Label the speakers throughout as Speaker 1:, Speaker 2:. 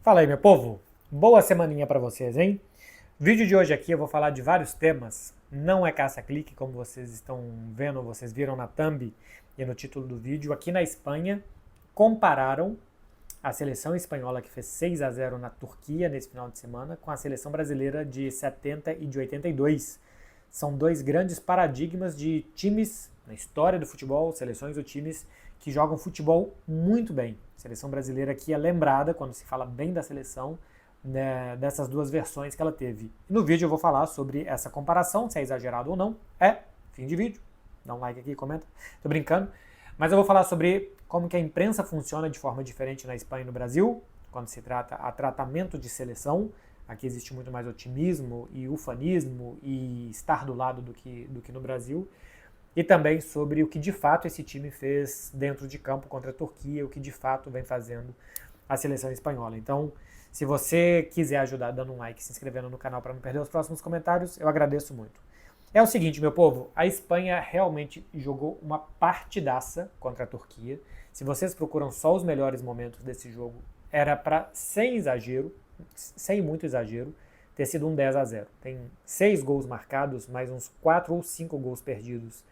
Speaker 1: Fala aí, meu povo. Boa semaninha pra vocês, hein? Vídeo de hoje aqui eu vou falar de vários temas. Não é caça-clique, como vocês estão vendo, vocês viram na thumb e no título do vídeo. Aqui na Espanha, compararam a seleção espanhola que fez 6-0 na Turquia nesse final de semana com a seleção brasileira de 70 e de 82. São dois grandes paradigmas de times na história do futebol, seleções ou times que jogam futebol muito bem. A seleção brasileira aqui é lembrada, quando se fala bem da seleção, né, dessas duas versões que ela teve. E no vídeo eu vou falar sobre essa comparação, se é exagerado ou não. Fim de vídeo. Dá um like aqui, comenta. Tô brincando. Mas eu vou falar sobre como que a imprensa funciona de forma diferente na Espanha e no Brasil, quando se trata a tratamento de seleção. Aqui existe muito mais otimismo e ufanismo e estar do lado do que no Brasil. E também sobre o que de fato esse time fez dentro de campo contra a Turquia, o que de fato vem fazendo a seleção espanhola. Então, se você quiser ajudar dando um like, se inscrevendo no canal para não perder os próximos comentários, eu agradeço muito. É o seguinte, meu povo, a Espanha realmente jogou uma partidaça contra a Turquia. Se vocês procuram só os melhores momentos desse jogo, era para, sem exagero, sem muito exagero, ter sido um 10-0. Tem 6 gols marcados, mais uns 4 ou 5 gols perdidos,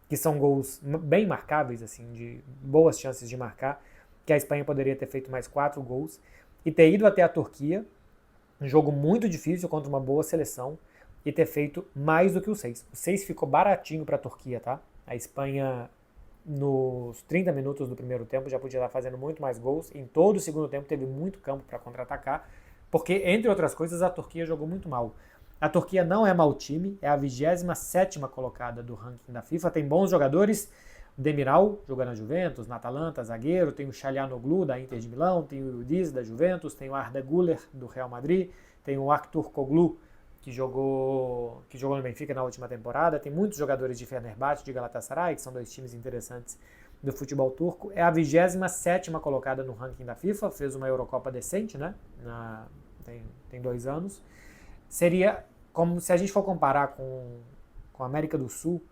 Speaker 1: que são gols bem marcáveis, assim, de boas chances de marcar, que a Espanha poderia ter feito mais 4 gols e ter ido até a Turquia, um jogo muito difícil contra uma boa seleção, e ter feito mais do que o 6. O 6 ficou baratinho para a Turquia, tá? A Espanha, nos 30 minutos do primeiro tempo, já podia estar fazendo muito mais gols. Em todo o segundo tempo teve muito campo para contra-atacar, porque, entre outras coisas, a Turquia jogou muito mal. A Turquia não é mau time, é a 27ª colocada do ranking da FIFA, tem bons jogadores. O Demiral joga na Juventus, na Atalanta, zagueiro, tem o Çalhanoğlu da Inter de Milão, tem o Yudiz da Juventus, tem o Arda Güler do Real Madrid, tem o Aktürkoğlu que jogou no Benfica na última temporada, tem muitos jogadores de Fenerbahçe, de Galatasaray, que são dois times interessantes do futebol turco. É a 27ª colocada no ranking da FIFA, fez uma Eurocopa decente, né? Tem 2 anos. Seria como se a gente for comparar com a América do Sul,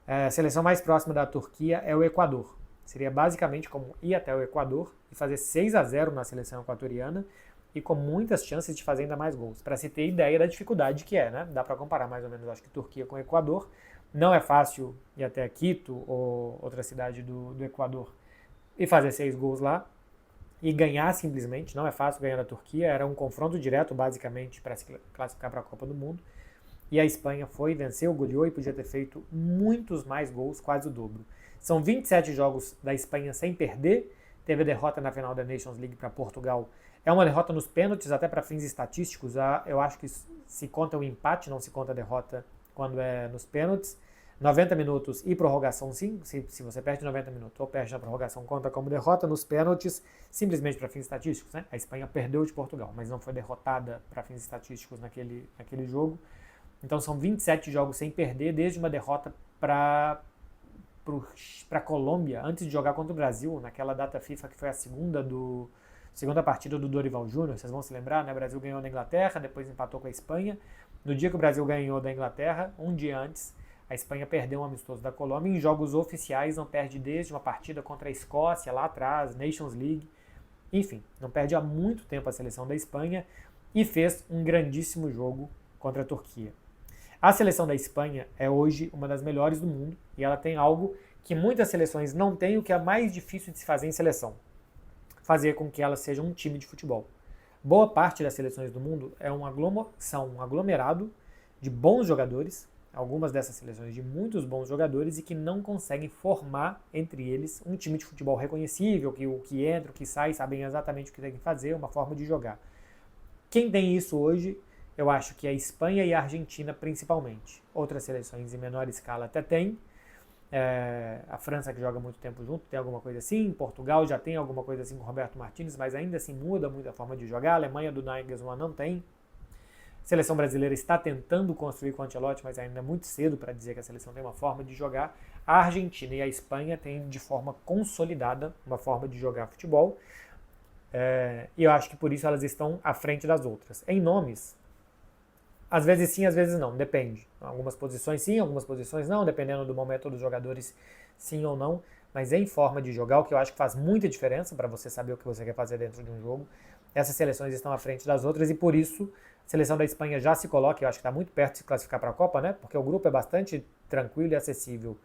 Speaker 1: a seleção mais próxima da Turquia é o Equador. Seria basicamente como ir até o Equador e fazer 6-0 na seleção equatoriana e com muitas chances de fazer ainda mais gols. Para se ter ideia da dificuldade que é, né? Dá para comparar mais ou menos, acho que Turquia com Equador. Não é fácil ir até Quito ou outra cidade do Equador e fazer 6 gols lá e ganhar simplesmente. Não é fácil ganhar da Turquia. Era um confronto direto, basicamente, para se classificar para a Copa do Mundo. E a Espanha foi, venceu, goleou e podia ter feito muitos mais gols, quase o dobro. São 27 jogos da Espanha sem perder. Teve a derrota na final da Nations League para Portugal. É uma derrota nos pênaltis, até para fins estatísticos. Eu acho que se conta o empate, não se conta a derrota quando é nos pênaltis. 90 minutos e prorrogação, sim. Se você perde 90 minutos ou perde na prorrogação, conta como derrota. Nos pênaltis, simplesmente para fins estatísticos, né? A Espanha perdeu de Portugal, mas não foi derrotada para fins estatísticos naquele jogo. Então são 27 jogos sem perder, desde uma derrota para a Colômbia, antes de jogar contra o Brasil, naquela data FIFA que foi a segunda partida do Dorival Júnior. Vocês vão se lembrar, né? O Brasil ganhou da Inglaterra, depois empatou com a Espanha. No dia que o Brasil ganhou da Inglaterra, um dia antes, a Espanha perdeu um amistoso da Colômbia. Em jogos oficiais não perde desde uma partida contra a Escócia, lá atrás, Nations League. Enfim, não perde há muito tempo a seleção da Espanha e fez um grandíssimo jogo contra a Turquia. A seleção da Espanha é hoje uma das melhores do mundo e ela tem algo que muitas seleções não têm, o que é mais difícil de se fazer em seleção: fazer com que ela seja um time de futebol. Boa parte das seleções do mundo são um aglomerado de bons jogadores, algumas dessas seleções de muitos bons jogadores, e que não conseguem formar entre eles um time de futebol reconhecível, que o que entra, o que sai, sabem exatamente o que tem que fazer, uma forma de jogar. Quem tem isso hoje, eu acho que é a Espanha e a Argentina principalmente. Outras seleções em menor escala até tem. A França, que joga muito tempo junto, tem alguma coisa assim. Portugal já tem alguma coisa assim com o Roberto Martínez, mas ainda assim muda muito a forma de jogar. A Alemanha do Nagelsmann não tem. A seleção brasileira está tentando construir com o Ancelotti, mas ainda é muito cedo para dizer que a seleção tem uma forma de jogar. A Argentina e a Espanha têm de forma consolidada uma forma de jogar futebol. E eu acho que por isso elas estão à frente das outras. Em nomes, às vezes sim, às vezes não, depende. Algumas posições sim, algumas posições não, dependendo do momento dos jogadores, sim ou não. mas em forma de jogar, o que eu acho que faz muita diferença para você saber o que você quer fazer dentro de um jogo. Essas seleções estão à frente das outras e por isso a seleção da Espanha já se coloca, eu acho que está muito perto de se classificar para a Copa, né? Porque o grupo é bastante tranquilo e acessível.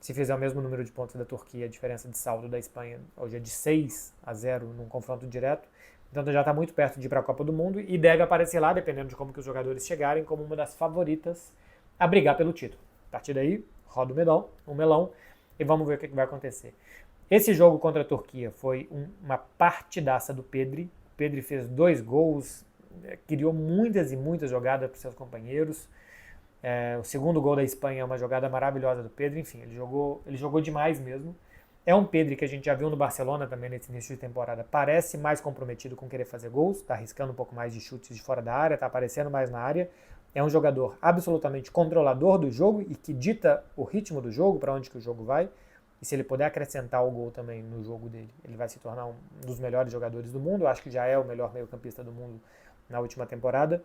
Speaker 1: Se fizer o mesmo número de pontos da Turquia, a diferença de saldo da Espanha hoje é de 6-0 num confronto direto. Então já está muito perto de ir para a Copa do Mundo e deve aparecer lá, dependendo de como que os jogadores chegarem, como uma das favoritas a brigar pelo título. A partir daí, roda o melão e vamos ver o que vai acontecer. Esse jogo contra a Turquia foi uma partidaça do Pedri. O Pedri fez 2 gols, criou muitas e muitas jogadas para seus companheiros. O segundo gol da Espanha é uma jogada maravilhosa do Pedri. Enfim, ele jogou demais mesmo. É um Pedri que a gente já viu no Barcelona também nesse início de temporada. Parece mais comprometido com querer fazer gols, está arriscando um pouco mais de chutes de fora da área, está aparecendo mais na área. É um jogador absolutamente controlador do jogo e que dita o ritmo do jogo, para onde que o jogo vai. E se ele puder acrescentar o gol também no jogo dele, ele vai se tornar um dos melhores jogadores do mundo. Eu acho que já é o melhor meio-campista do mundo na última temporada.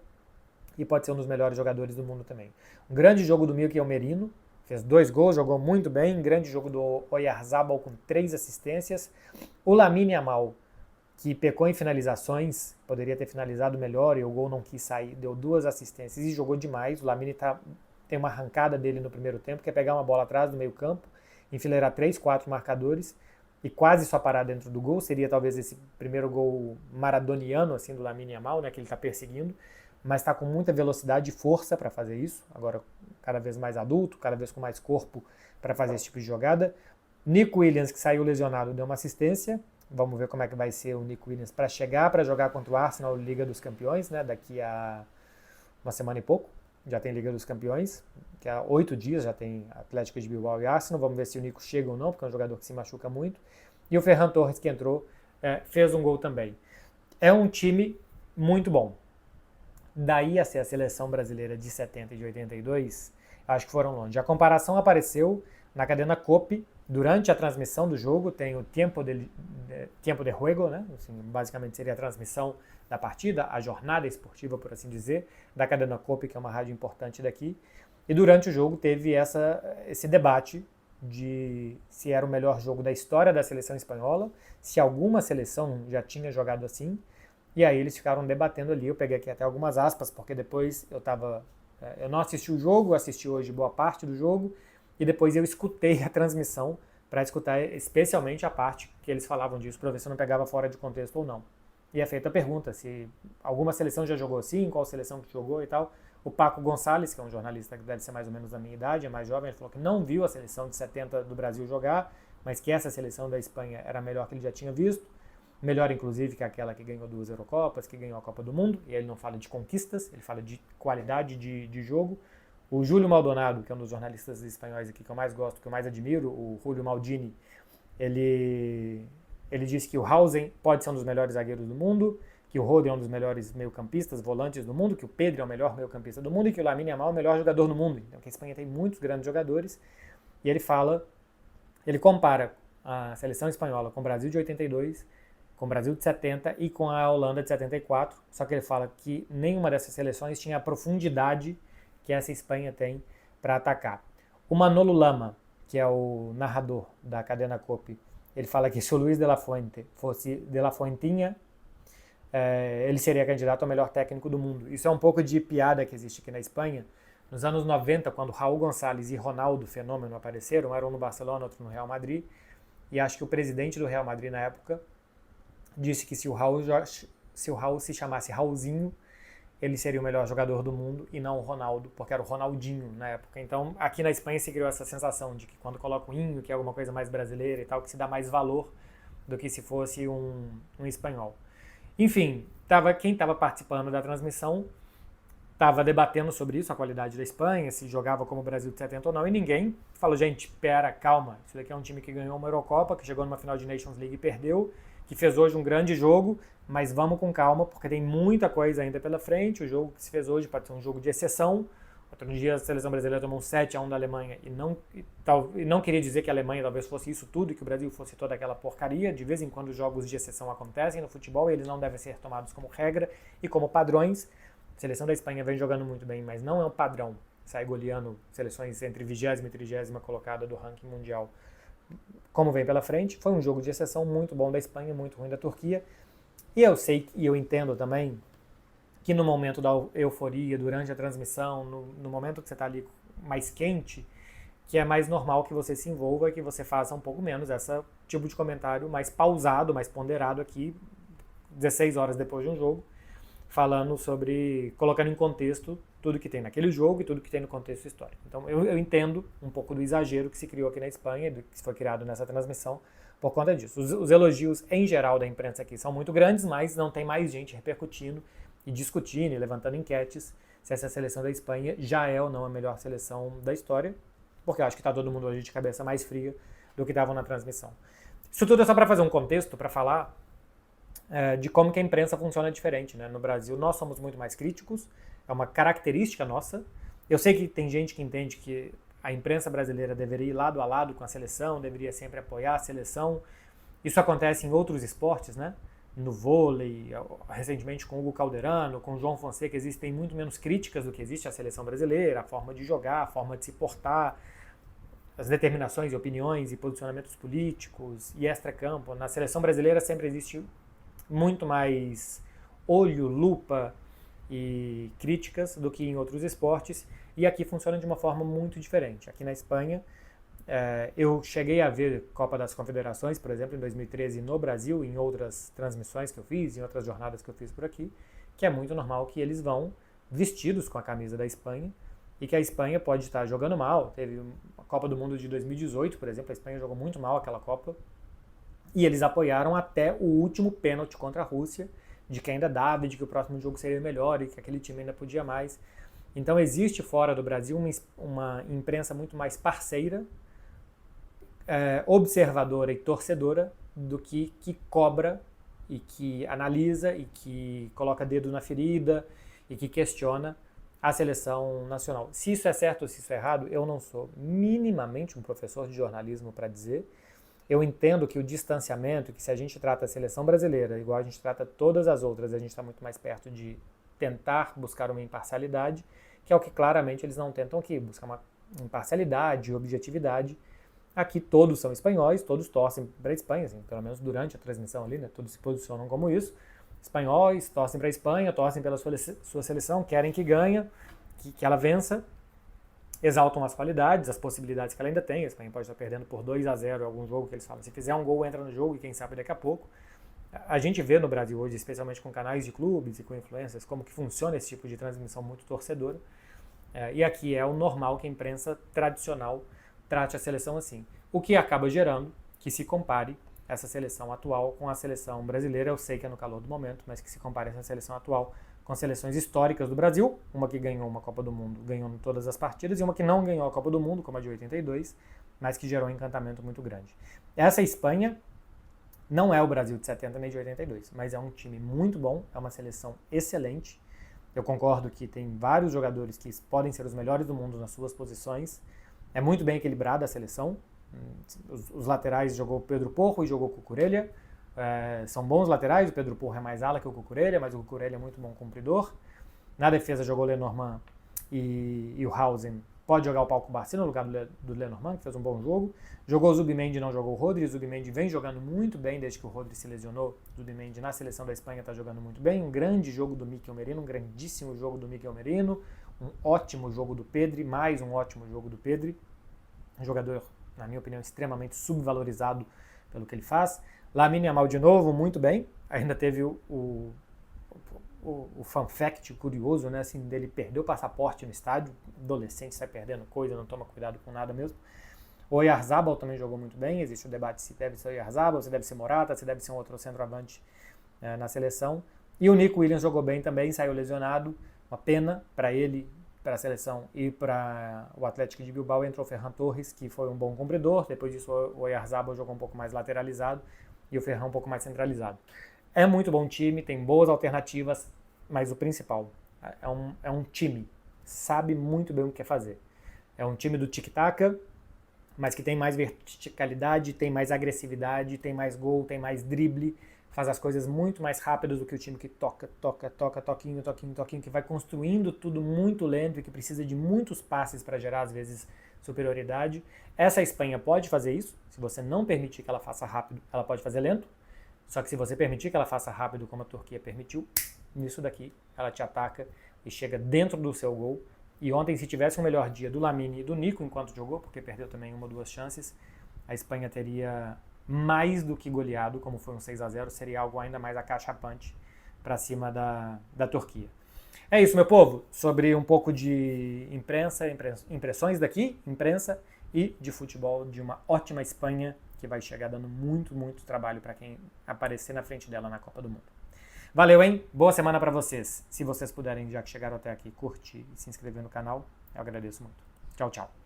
Speaker 1: E pode ser um dos melhores jogadores do mundo também. Um grande jogo do Mikel Merino, fez 2 gols, jogou muito bem. Grande jogo do Oyarzabal com 3 assistências. O Lamine Yamal, que pecou em finalizações, poderia ter finalizado melhor e o gol não quis sair, deu 2 assistências e jogou demais. O Lamine tem uma arrancada dele no primeiro tempo, que é pegar uma bola atrás do meio campo, enfileirar 3, 4 marcadores e quase só parar dentro do gol. Seria talvez esse primeiro gol maradoniano assim, do Lamine Yamal, né, que ele está perseguindo, mas está com muita velocidade e força para fazer isso, agora cada vez mais adulto, cada vez com mais corpo para fazer esse tipo de jogada. Nico Williams, que saiu lesionado, deu uma assistência. Vamos ver como é que vai ser o Nico Williams para chegar para jogar contra o Arsenal, Liga dos Campeões, né? Daqui a uma semana e pouco. Já tem Liga dos Campeões, que há 8 dias já tem Atlético de Bilbao e Arsenal. Vamos ver se o Nico chega ou não, porque é um jogador que se machuca muito. E o Ferran Torres, que entrou, fez um gol também. É um time muito bom. Daí a ser a seleção brasileira de 70 e de 82, acho que foram longe. A comparação apareceu na cadena COPE, durante a transmissão do jogo, tem o tempo de juego, né? Assim, basicamente seria a transmissão da partida, a jornada esportiva, por assim dizer, da cadena COPE, que é uma rádio importante daqui. E durante o jogo teve esse debate de se era o melhor jogo da história da seleção espanhola, se alguma seleção já tinha jogado assim. E aí eles ficaram debatendo ali, eu peguei aqui até algumas aspas, porque depois eu não assisti o jogo, assisti hoje boa parte do jogo, e depois eu escutei a transmissão para escutar especialmente a parte que eles falavam disso, para ver se eu não pegava fora de contexto ou não. E é feita a pergunta se alguma seleção já jogou assim, qual seleção que jogou e tal. O Paco Gonçalves, que é um jornalista que deve ser mais ou menos da minha idade, é mais jovem, ele falou que não viu a seleção de 70 do Brasil jogar, mas que essa seleção da Espanha era a melhor que ele já tinha visto. Melhor, inclusive, que aquela que ganhou 2 Eurocopas, que ganhou a Copa do Mundo. E ele não fala de conquistas, ele fala de qualidade de jogo. O Júlio Maldonado, que é um dos jornalistas espanhóis aqui que eu mais gosto, que eu mais admiro, o Julio Maldini, ele disse que o Hausen pode ser um dos melhores zagueiros do mundo, que o Rodri é um dos melhores meio-campistas, volantes do mundo, que o Pedro é o melhor meio-campista do mundo e que o Lamine Yamal é o melhor jogador do mundo. Então que a Espanha tem muitos grandes jogadores. E ele compara a seleção espanhola com o Brasil de 82, com o Brasil de 70 e com a Holanda de 74, só que ele fala que nenhuma dessas seleções tinha a profundidade que essa Espanha tem para atacar. O Manolo Lama, que é o narrador da cadena COPE, ele fala que se o Luis de la Fuente fosse de la Fuentinha, ele seria candidato ao melhor técnico do mundo. Isso é um pouco de piada que existe aqui na Espanha. Nos anos 90, quando Raul Gonçalves e Ronaldo Fenômeno apareceram, eram no Barcelona, outro no Real Madrid, e acho que o presidente do Real Madrid na época disse que se o Raul se chamasse Raulzinho, ele seria o melhor jogador do mundo e não o Ronaldo, porque era o Ronaldinho na época. Então, aqui na Espanha se criou essa sensação de que quando coloca o Inho, que é alguma coisa mais brasileira e tal, que se dá mais valor do que se fosse um espanhol. Enfim, quem estava participando da transmissão estava debatendo sobre isso, a qualidade da Espanha, se jogava como o Brasil de 70 ou não, e ninguém falou, gente, pera, calma, isso daqui é um time que ganhou uma Eurocopa, que chegou numa final de Nations League e perdeu, que fez hoje um grande jogo, mas vamos com calma, porque tem muita coisa ainda pela frente. O jogo que se fez hoje pode ser um jogo de exceção. Outro dia a seleção brasileira tomou um 7-1 da Alemanha e não queria dizer que a Alemanha talvez fosse isso tudo e que o Brasil fosse toda aquela porcaria. De vez em quando os jogos de exceção acontecem no futebol e eles não devem ser tomados como regra e como padrões. A seleção da Espanha vem jogando muito bem, mas não é um padrão. Sai goleando seleções entre 20ª e 30ª colocada do ranking mundial como vem pela frente. Foi um jogo de exceção muito bom da Espanha, muito ruim da Turquia. E eu sei e eu entendo também que no momento da euforia, durante a transmissão, no momento que você está ali mais quente, que é mais normal que você se envolva e que você faça um pouco menos esse tipo de comentário mais pausado, mais ponderado aqui, 16 horas depois de um jogo, falando sobre, colocando em contexto tudo que tem naquele jogo e tudo que tem no contexto histórico. Então eu entendo um pouco do exagero que se criou aqui na Espanha, que foi criado nessa transmissão, por conta disso. Os elogios em geral da imprensa aqui são muito grandes, mas não tem mais gente repercutindo e discutindo e levantando enquetes se essa seleção da Espanha já é ou não a melhor seleção da história, porque eu acho que está todo mundo hoje de cabeça mais fria do que estavam na transmissão. Isso tudo é só para fazer um contexto, para falar de como que a imprensa funciona diferente, né? No Brasil nós somos muito mais críticos, é uma característica nossa. Eu sei que tem gente que entende que a imprensa brasileira deveria ir lado a lado com a seleção, deveria sempre apoiar a seleção. Isso acontece em outros esportes, né? No vôlei, recentemente com o Hugo Calderano, com o João Fonseca, existem muito menos críticas do que existe a seleção brasileira, a forma de jogar, a forma de se portar, as determinações e opiniões e posicionamentos políticos e extra-campo. Na seleção brasileira sempre existe muito mais olho, lupa e críticas do que em outros esportes, e aqui funciona de uma forma muito diferente. Aqui na Espanha, eu cheguei a ver Copa das Confederações, por exemplo, em 2013 no Brasil, em outras transmissões que eu fiz, em outras jornadas que eu fiz por aqui, que é muito normal que eles vão vestidos com a camisa da Espanha, e que a Espanha pode estar jogando mal. Teve a Copa do Mundo de 2018, por exemplo, a Espanha jogou muito mal aquela Copa, e eles apoiaram até o último pênalti contra a Rússia, de que ainda dava, de que o próximo jogo seria melhor e que aquele time ainda podia mais. Então existe fora do Brasil uma imprensa muito mais parceira, observadora e torcedora do que cobra e que analisa e que coloca dedo na ferida e que questiona a seleção nacional. Se isso é certo ou se isso é errado, eu não sou minimamente um professor de jornalismo para dizer. Eu entendo que o distanciamento, que se a gente trata a seleção brasileira igual a gente trata todas as outras, a gente está muito mais perto de tentar buscar uma imparcialidade, que é o que claramente eles não tentam aqui, buscar uma imparcialidade, objetividade. Aqui todos são espanhóis, todos torcem para a Espanha, assim, pelo menos durante a transmissão ali, né, todos se posicionam como isso. Espanhóis torcem para a Espanha, torcem pela sua seleção, querem que ganhe, que ela vença, exaltam as qualidades, as possibilidades que ela ainda tem. A Espanha pode estar perdendo por 2-0 em algum jogo que eles falam. Se fizer um gol, entra no jogo e quem sabe daqui a pouco. A gente vê no Brasil hoje, especialmente com canais de clubes e com influencers, como que funciona esse tipo de transmissão muito torcedora. E aqui é o normal que a imprensa tradicional trate a seleção assim. O que acaba gerando que se compare essa seleção atual com a seleção brasileira. Eu sei que é no calor do momento, mas que se compare essa seleção atual com seleções históricas do Brasil, uma que ganhou uma Copa do Mundo, ganhou em todas as partidas, e uma que não ganhou a Copa do Mundo, como a de 82, mas que gerou um encantamento muito grande. Essa Espanha não é o Brasil de 70 nem de 82, mas é um time muito bom, é uma seleção excelente. Eu concordo que tem vários jogadores que podem ser os melhores do mundo nas suas posições. É muito bem equilibrada a seleção. Os laterais jogou Pedro Porro e jogou Cucurella. São bons laterais, o Pedro Porro é mais ala que o Cucurella, mas o Cucurella é muito bom cumpridor. Na defesa jogou Lenormand e o Hausen pode jogar o Pau Cubarsí no lugar do Lenormand, que fez um bom jogo. Jogou o Zubimendi, não jogou o Rodri. O Zubimendi vem jogando muito bem desde que o Rodri se lesionou. O Zubimendi na seleção da Espanha está jogando muito bem. Um grande jogo do Mikel Merino, um grandíssimo jogo do Mikel Merino. Um ótimo jogo do Pedri, mais um ótimo jogo do Pedri. Um jogador, na minha opinião, extremamente subvalorizado pelo que ele faz. Lamine Yamal de novo, muito bem. Ainda teve o fun fact curioso, né, assim, dele perder o passaporte no estádio. Adolescente sai perdendo coisa, não toma cuidado com nada mesmo. O Oyarzabal também jogou muito bem. Existe o debate se deve ser o Oyarzabal, se deve ser Morata, se deve ser um outro centroavante na seleção. E o Nico Williams jogou bem também, saiu lesionado. Uma pena para ele, para a seleção e para o Atlético de Bilbao. Entrou o Ferran Torres, que foi um bom cumpridor. Depois disso o Oyarzabal jogou um pouco mais lateralizado e o Ferran um pouco mais centralizado. É muito bom time, tem boas alternativas, mas o principal, é um time, sabe muito bem o que quer fazer. É um time do tic-tac, mas que tem mais verticalidade, tem mais agressividade, tem mais gol, tem mais drible, faz as coisas muito mais rápidas do que o time que toca, toquinho, que vai construindo tudo muito lento e que precisa de muitos passes para gerar, às vezes, superioridade. Essa Espanha pode fazer isso, se você não permitir que ela faça rápido, ela pode fazer lento. Só que se você permitir que ela faça rápido, como a Turquia permitiu, nisso daqui ela te ataca e chega dentro do seu gol. E ontem, se tivesse um melhor dia do Lamine e do Nico enquanto jogou, porque perdeu também uma ou duas chances, a Espanha teria mais do que goleado, como foi um 6-0, seria algo ainda mais acachapante para cima da Turquia. É isso, meu povo, sobre um pouco de impressões daqui, imprensa e de futebol de uma ótima Espanha que vai chegar dando muito, muito trabalho para quem aparecer na frente dela na Copa do Mundo. Valeu, hein? Boa semana para vocês. Se vocês puderem, já que chegaram até aqui, curtir e se inscrever no canal, eu agradeço muito. Tchau, tchau.